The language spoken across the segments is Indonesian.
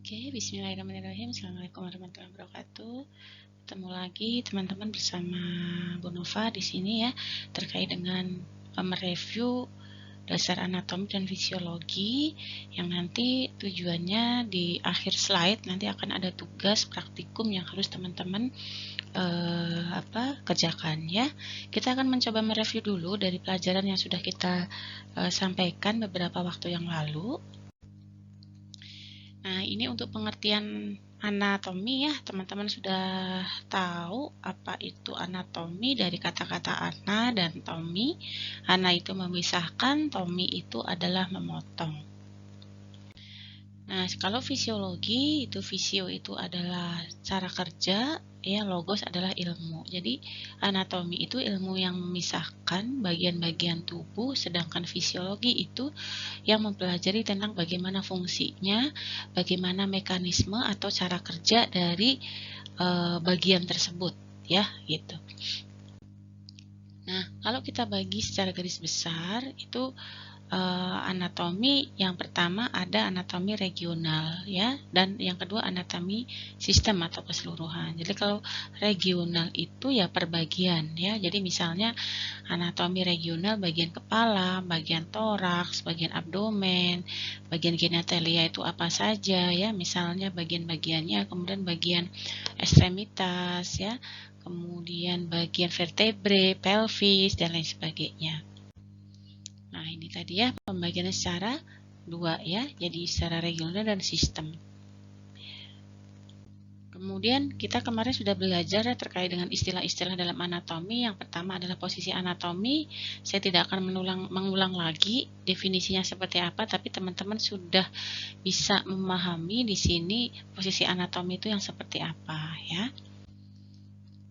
Oke, bismillahirrahmanirrahim. Assalamualaikum warahmatullahi wabarakatuh. Ketemu lagi teman-teman bersama Bu Nova di sini ya, terkait dengan mereview dasar anatomi dan fisiologi yang nanti tujuannya di akhir slide nanti akan ada tugas praktikum yang harus teman-teman kerjakan ya. Kita akan mencoba mereview dulu dari pelajaran yang sudah kita sampaikan beberapa waktu yang lalu. Nah, ini untuk pengertian anatomi ya, teman-teman sudah tahu apa itu anatomi dari kata-kata ana dan tomi. Ana itu memisahkan, tomi itu adalah memotong. Nah, kalau fisiologi itu fisio itu adalah cara kerja, ya logos adalah ilmu. Jadi anatomi itu ilmu yang memisahkan bagian-bagian tubuh, sedangkan fisiologi itu yang mempelajari tentang bagaimana fungsinya, bagaimana mekanisme atau cara kerja dari bagian tersebut, ya gitu. Nah, kalau kita bagi secara garis besar itu anatomi yang pertama ada anatomi regional ya, dan yang kedua anatomi sistem atau keseluruhan. Jadi kalau regional itu ya per bagian ya. Jadi misalnya anatomi regional bagian kepala, bagian toraks, bagian abdomen, bagian genitalia itu apa saja ya, misalnya bagian-bagiannya, kemudian bagian ekstremitas ya, kemudian bagian vertebre, pelvis dan lain sebagainya. Nah, ini tadi ya pembagiannya secara dua ya, jadi secara regional dan sistem. Kemudian kita kemarin sudah belajar terkait dengan istilah-istilah dalam anatomi. Yang pertama adalah posisi anatomi. Saya tidak akan mengulang lagi definisinya seperti apa, tapi teman-teman sudah bisa memahami di sini posisi anatomi itu yang seperti apa ya.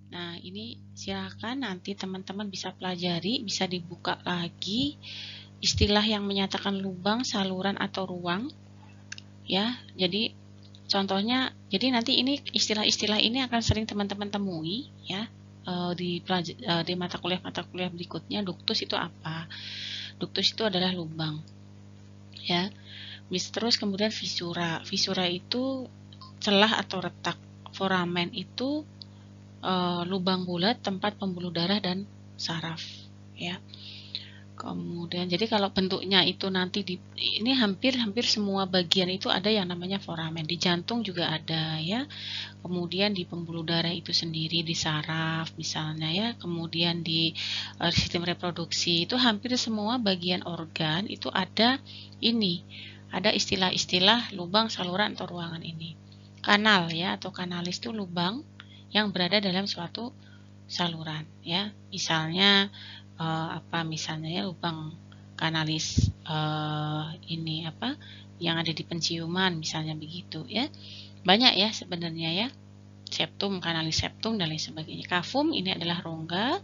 Nah, ini silakan nanti teman-teman bisa pelajari, bisa dibuka lagi istilah yang menyatakan lubang, saluran atau ruang ya. Jadi contohnya, jadi nanti ini istilah-istilah ini akan sering teman-teman temui ya di mata kuliah berikutnya. Ductus itu apa? Ductus itu adalah lubang ya. Terus kemudian visura. Visura itu celah atau retak. Foramen itu lubang bulat tempat pembuluh darah dan saraf ya. Kemudian jadi kalau bentuknya itu nanti ini hampir semua bagian itu ada yang namanya foramen. Di jantung juga ada ya. Kemudian di pembuluh darah itu sendiri, di saraf misalnya ya. Kemudian di sistem reproduksi itu hampir semua bagian organ itu ada ini. Ada istilah-istilah lubang, saluran atau ruangan ini. Kanal ya atau kanalis itu lubang yang berada dalam suatu saluran ya. Misalnya misalnya ya lubang kanalis ini yang ada di penciuman misalnya begitu ya. Banyak ya sebenarnya ya. Septum, kanalis septum dan lain sebagainya. Kafum ini adalah rongga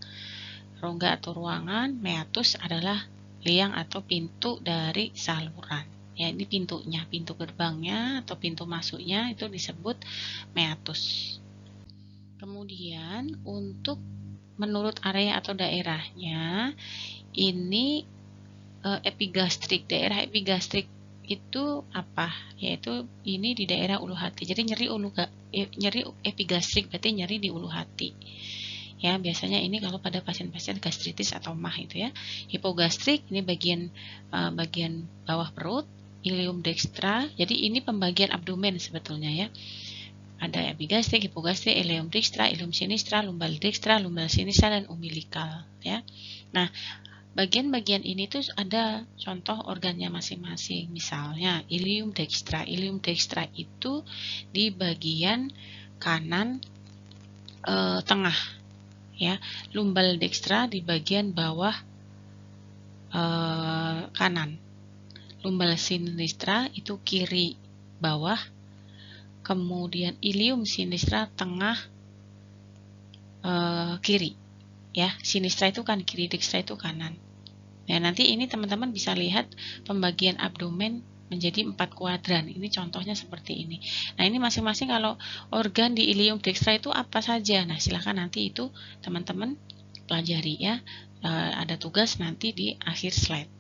atau ruangan. Meatus adalah liang atau pintu dari saluran. Ya, ini pintunya, pintu gerbangnya atau pintu masuknya itu disebut meatus. Kemudian untuk menurut area atau daerahnya ini epigastrik. Daerah epigastrik itu apa? Yaitu ini di daerah ulu hati. Jadi nyeri epigastrik berarti nyeri di ulu hati. Ya, biasanya ini kalau pada pasien-pasien gastritis atau MAH itu ya. Hipogastrik ini bagian bawah perut, ileum dextra. Jadi ini pembagian abdomen sebetulnya ya. Ada epigastrik, hipogastrik, ileum dextra, ileum sinistra, lumbal dextra, lumbal sinistra dan umbilikal ya. Nah, bagian-bagian ini tuh ada contoh organnya masing-masing. Misalnya ileum dextra. Ileum dextra itu di bagian kanan tengah ya. Lumbal dextra di bagian bawah kanan. Lumbal sinistra itu kiri bawah. Kemudian ileum sinistra tengah kiri ya. Sinistra itu kan kiri, dextra itu kanan. Nah, nanti ini teman-teman bisa lihat pembagian abdomen menjadi 4 kuadran. Ini contohnya seperti ini. Nah, ini masing-masing kalau organ di ileum dextra itu apa saja. Nah, silahkan nanti itu teman-teman pelajari ya. Ada tugas nanti di akhir slide.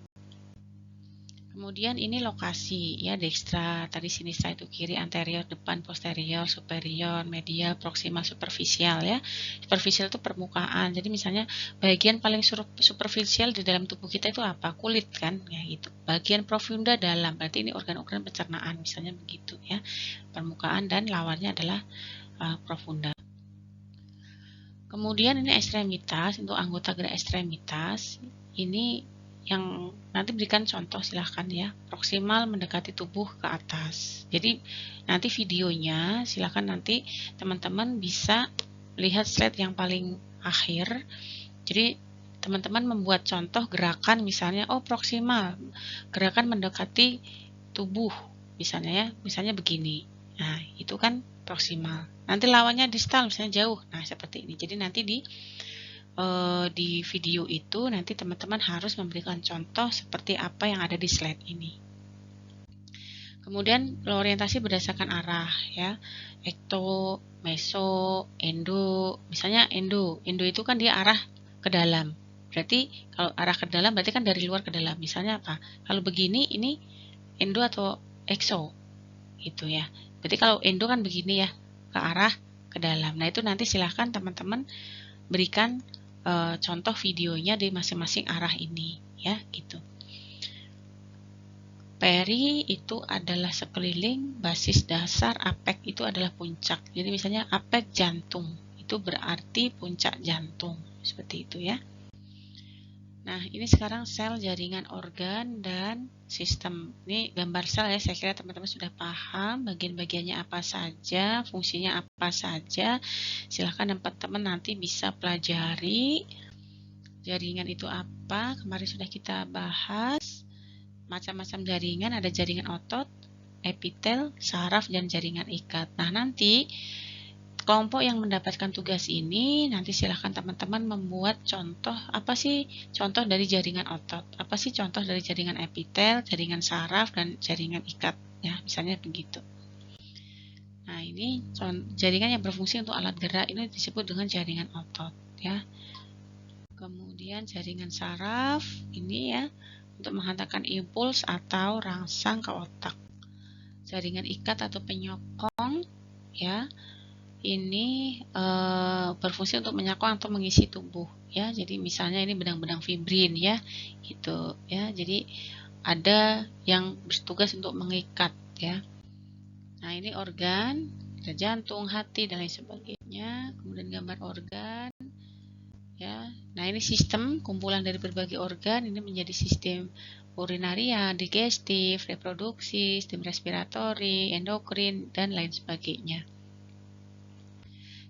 Kemudian ini lokasi ya, dextra, tadi sinistra itu kiri, anterior, depan, posterior, superior, medial, proximal, superficial ya. Superficial itu permukaan. Jadi misalnya bagian paling superficial di dalam tubuh kita itu apa? Kulit kan, ya gitu. Bagian profunda dalam, berarti ini organ-organ pencernaan, misalnya begitu ya. Permukaan dan lawannya adalah profunda. Kemudian ini ekstremitas, untuk anggota gerak ekstremitas, ini yang nanti berikan contoh silahkan ya. Proksimal mendekati tubuh ke atas. Jadi nanti videonya silahkan nanti teman-teman bisa lihat slide yang paling akhir. Jadi teman-teman membuat contoh gerakan misalnya, oh proksimal, gerakan mendekati tubuh misalnya ya, misalnya begini. Nah itu kan proksimal. Nanti lawannya distal, misalnya jauh. Nah seperti ini. Jadi nanti di video itu nanti teman-teman harus memberikan contoh seperti apa yang ada di slide ini. Kemudian orientasi berdasarkan arah ya, ekto, meso, endo. Misalnya endo itu kan dia arah ke dalam. Berarti kalau arah ke dalam berarti kan dari luar ke dalam. Misalnya apa? Kalau begini ini endo atau exo gitu ya. Berarti kalau endo kan begini ya, ke arah ke dalam. Nah itu nanti silahkan teman-teman berikan contoh videonya di masing-masing arah ini ya gitu. Peri itu adalah sekeliling, basis dasar, apek itu adalah puncak. Jadi misalnya apek jantung, itu berarti puncak jantung. Seperti itu ya. Nah, ini sekarang sel, jaringan organ, dan sistem. Ini gambar sel ya, saya kira teman-teman sudah paham bagian-bagiannya apa saja, fungsinya apa saja. Silahkan teman-teman nanti bisa pelajari. Jaringan itu apa? Kemarin sudah kita bahas. Macam-macam jaringan, ada jaringan otot, epitel, saraf, dan jaringan ikat. Nah, nanti kelompok yang mendapatkan tugas ini, nanti silahkan teman-teman membuat contoh, apa sih contoh dari jaringan otot, apa sih contoh dari jaringan epitel, jaringan saraf, dan jaringan ikat, ya misalnya begitu. Nah ini jaringan yang berfungsi untuk alat gerak, ini disebut dengan jaringan otot ya. Kemudian jaringan saraf, ini ya untuk menghantarkan impuls atau rangsang ke otak. Jaringan ikat atau penyokong ya, ini berfungsi untuk menyokong atau mengisi tubuh ya. Jadi misalnya ini benang-benang fibrin ya gitu ya. Jadi ada yang bertugas untuk mengikat ya. Nah ini organ, ada jantung, hati, dan lain sebagainya. Kemudian gambar organ ya. Nah ini sistem kumpulan dari berbagai organ, ini menjadi sistem urinaria, digestif, reproduksi, sistem respiratori, endokrin, dan lain sebagainya.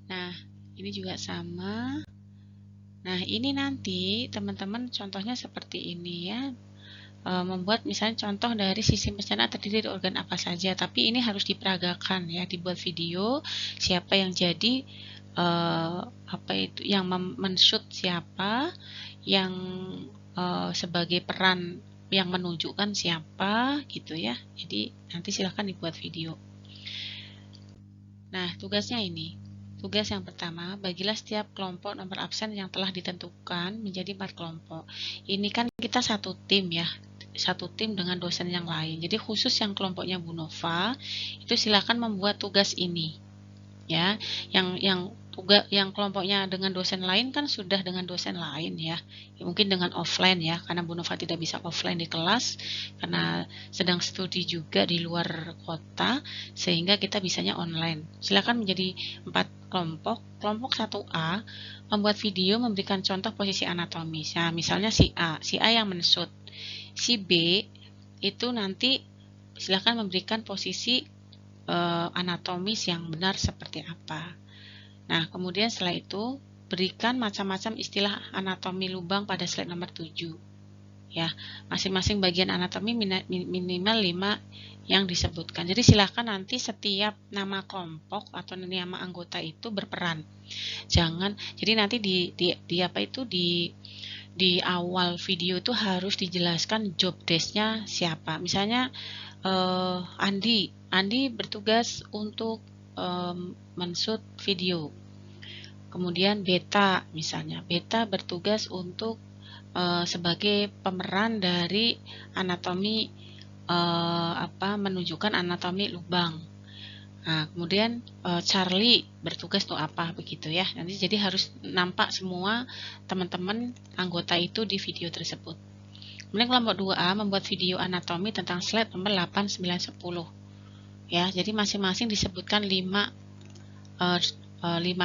Nah, ini juga sama. Nah, ini nanti teman-teman contohnya seperti ini ya. Membuat misalnya contoh dari sistem pencernaan terdiri dari organ apa saja, tapi ini harus diperagakan ya, dibuat video siapa yang jadi apa itu yang men-shoot siapa, yang sebagai peran yang menunjukkan siapa gitu ya. Jadi nanti silahkan dibuat video. Nah, tugasnya ini. Tugas yang pertama, bagilah setiap kelompok nomor absen yang telah ditentukan menjadi 4 kelompok. Ini kan kita satu tim ya, satu tim dengan dosen yang lain. Jadi khusus yang kelompoknya Bu Nova, itu silakan membuat tugas ini. Ya, yang kelompoknya dengan dosen lain kan sudah dengan dosen lain ya. Mungkin dengan offline ya, karena Bu Nova tidak bisa offline di kelas karena sedang studi juga di luar kota, sehingga kita bisanya online. Silakan menjadi 4 kelompok. Kelompok 1A membuat video memberikan contoh posisi anatomis. Nah, misalnya si A yang men-shoot. Si B itu nanti silakan memberikan posisi anatomis yang benar seperti apa. Nah, kemudian setelah itu berikan macam-macam istilah anatomi lubang pada slide nomor 7. Ya, masing-masing bagian anatomi minimal 5 yang disebutkan. Jadi silakan nanti setiap nama kelompok atau nama anggota itu berperan. Jangan, jadi nanti di awal video itu harus dijelaskan job desk-nya siapa. Misalnya Andi bertugas untuk men-shoot video. Kemudian Beta misalnya, Beta bertugas untuk sebagai pemeran dari anatomi menunjukkan anatomi lubang. Nah, kemudian Charlie bertugas untuk apa begitu ya. Nanti jadi harus nampak semua teman-teman anggota itu di video tersebut. Kemudian kelompok 2A membuat video anatomi tentang slide nomor 8, 9, 10. Ya, jadi masing-masing disebutkan 5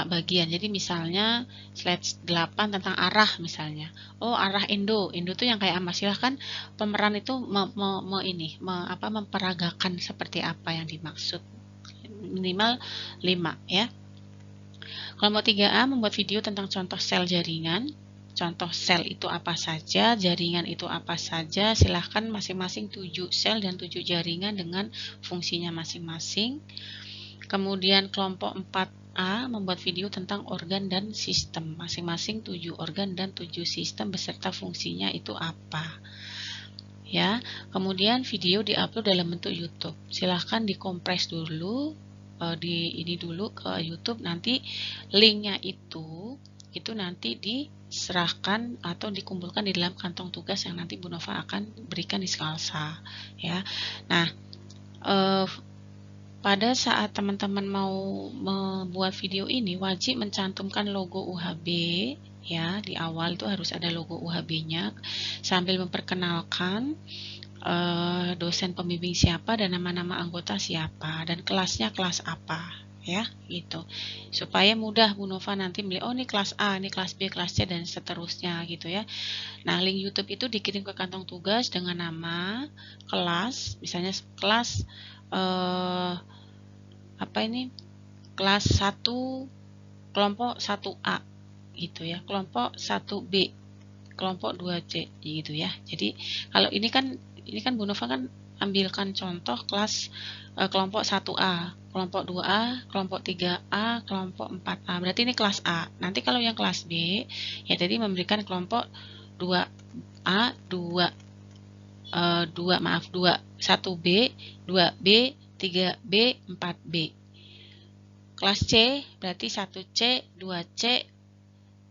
bagian. Jadi misalnya slide 8 tentang arah misalnya. Oh, arah Indo. Indo tuh yang kayak apa? Silahkan pemeran itu memperagakan seperti apa yang dimaksud. Minimal 5 ya. Kelompok 3A membuat video tentang contoh sel jaringan. Contoh sel itu apa saja, jaringan itu apa saja. Silahkan masing-masing 7 sel dan 7 jaringan dengan fungsinya masing-masing. Kemudian kelompok 4A membuat video tentang organ dan sistem. Masing-masing 7 organ dan 7 sistem beserta fungsinya itu apa. Ya, kemudian video diupload dalam bentuk YouTube. Silahkan dikompres dulu dulu ke YouTube, nanti linknya itu nanti diserahkan atau dikumpulkan di dalam kantong tugas yang nanti Bu Nova akan berikan di Skalsa ya. Nah, pada saat teman-teman mau membuat video ini wajib mencantumkan logo UHB ya, di awal itu harus ada logo UHB-nya sambil memperkenalkan dosen pembimbing siapa dan nama-nama anggota siapa dan kelasnya kelas apa ya, gitu, supaya mudah Bu Nova nanti melihat, oh ini kelas A, ini kelas B, kelas C dan seterusnya gitu ya. Nah, link YouTube itu dikirim ke kantong tugas dengan nama, kelas, misalnya kelas kelas 1 kelompok 1A gitu ya, kelompok 1B, kelompok 2C gitu ya. Jadi kalau ini kan Bu Nova kan ambilkan contoh kelas kelompok 1A, kelompok 2A, kelompok 3A, kelompok 4A. Berarti ini kelas A. Nanti kalau yang kelas B, ya tadi memberikan kelompok 2A, 1B, 2B, 3B, 4B. Kelas C berarti 1C, 2C,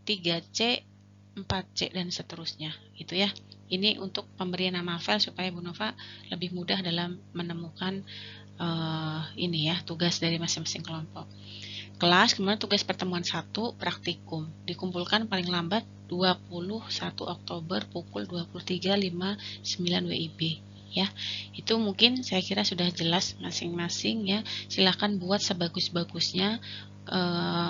3C, 4C, dan seterusnya gitu ya. Ini untuk pemberian nama file supaya Bu Nova lebih mudah dalam menemukan ini ya, tugas dari masing-masing kelompok. Kelas, kemudian tugas pertemuan 1, praktikum. Dikumpulkan paling lambat 21 Oktober pukul 23.59 WIB. Ya, itu mungkin saya kira sudah jelas masing-masing ya. Silahkan buat sebagus-bagusnya.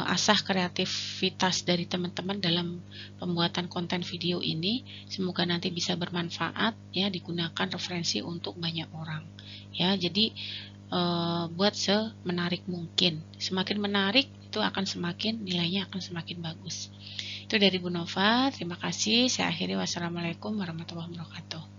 Asah kreativitas dari teman-teman dalam pembuatan konten video ini. Semoga nanti bisa bermanfaat ya, digunakan referensi untuk banyak orang ya. Jadi buat semenarik mungkin. Semakin menarik itu akan semakin nilainya akan semakin bagus. Itu dari Bu Nova. Terima kasih. Saya akhiri. Wassalamualaikum warahmatullahi wabarakatuh.